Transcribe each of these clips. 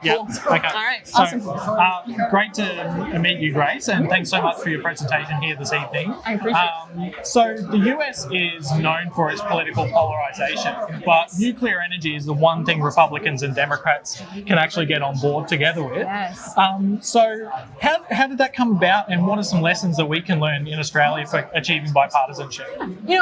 right, cool. Yeah. Okay. All right, So, awesome. Great to meet you, Grace, and thanks so much for your presentation here this evening. I appreciate it. So the US is known for its political polarization, but nuclear energy is the one thing Republicans and Democrats can actually get on board together with. Yes. So how did that come about, and what are some lessons that we can learn in Australia for achieving bipartisanship?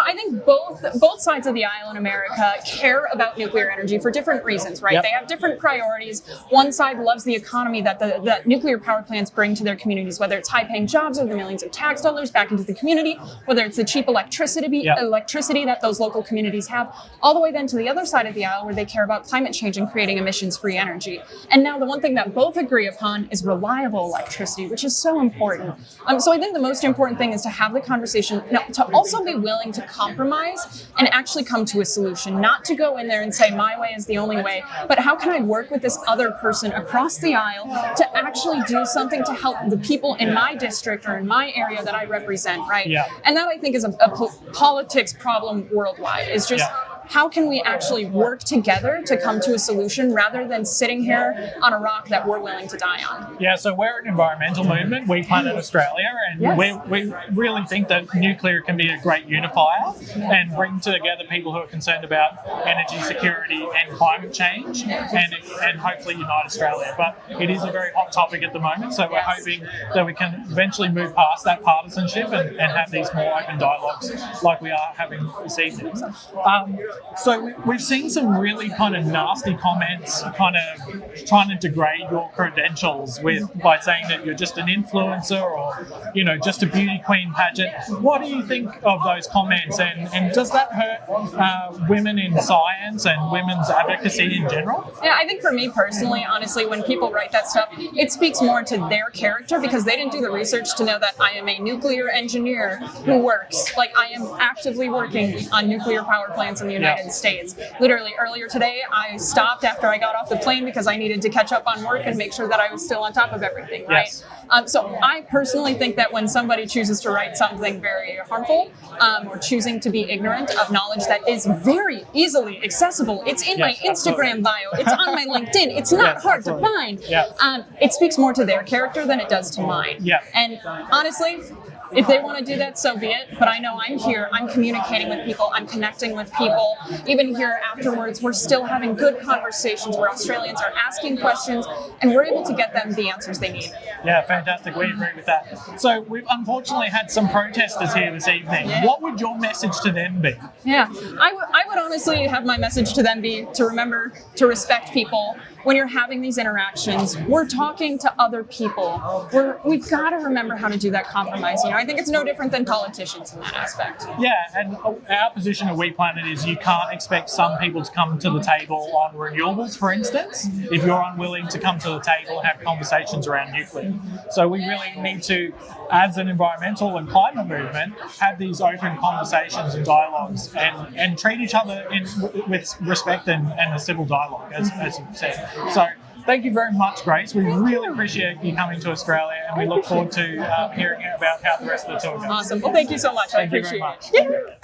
I think both sides of the aisle in America care about nuclear energy for different reasons, right? Yep. They have different priorities. One side loves the economy that the nuclear power plants bring to their communities, whether it's high-paying jobs or the millions of tax dollars back into the community, whether it's the cheap electricity that those local communities have, all the way then to the other side of the aisle where they care about climate change and creating emissions-free energy. And now the one thing that both agree upon is reliable electricity, which is so important. So I think the most important thing is to have the conversation, to also be willing to compromise and actually come to a solution, not to go in there and say my way is the only way, but how can I work with this other person across the aisle to actually do something to help the people in my district or in my area that I represent, right? Yeah. And that I think is a politics problem worldwide, is just how can we actually work together to come to a solution rather than sitting here on a rock that we're willing to die on? Yeah, so we're an environmental movement, WePlanet Australia, and we really think that nuclear can be a great unifier and bring together people who are concerned about energy security and climate change, and hopefully unite Australia. But it is a very hot topic at the moment, so we're hoping that we can eventually move past that partisanship and have these more open dialogues like we are having this evening. So we've seen some really kind of nasty comments, kind of trying to degrade your credentials by saying that you're just an influencer or, just a beauty queen pageant. What do you think of those comments, and does that hurt women in science and women's advocacy in general? Yeah, I think for me personally, honestly, when people write that stuff, it speaks more to their character because they didn't do the research to know that I am a nuclear engineer who works. Like, I am actively working on nuclear power plants in the United States. Literally, earlier today, I stopped after I got off the plane because I needed to catch up on work and make sure that I was still on top of everything, right? Yes. So I personally think that when somebody chooses to write something very harmful or choosing to be ignorant of knowledge that is very easily accessible, it's in my Instagram bio, it's on my LinkedIn, it's not hard to find. It speaks more to their character than it does to mine. And honestly, if they want to do that, so be it. But I know I'm here, I'm communicating with people, I'm connecting with people. Even here afterwards, we're still having good conversations where Australians are asking questions and we're able to get them the answers they need. Yeah, fantastic. We agree with that. So we've unfortunately had some protesters here this evening. What would your message to them be? Yeah, I would honestly have my message to them be to remember to respect people. When you're having these interactions, we're talking to other people. We've got to remember how to do that compromise. I think it's no different than politicians in that aspect. Yeah, and our position at WePlanet is you can't expect some people to come to the table on renewables, for instance, if you're unwilling to come to the table and have conversations around nuclear. So we really need to, as an environmental and climate movement, have these open conversations and dialogues and treat each other with respect and a civil dialogue, as you've said. So thank you very much, Grace. We really appreciate you coming to Australia, and we look forward to hearing about how the rest of the tour goes. Awesome. Well, thank you so much. I appreciate it. Thank you very much.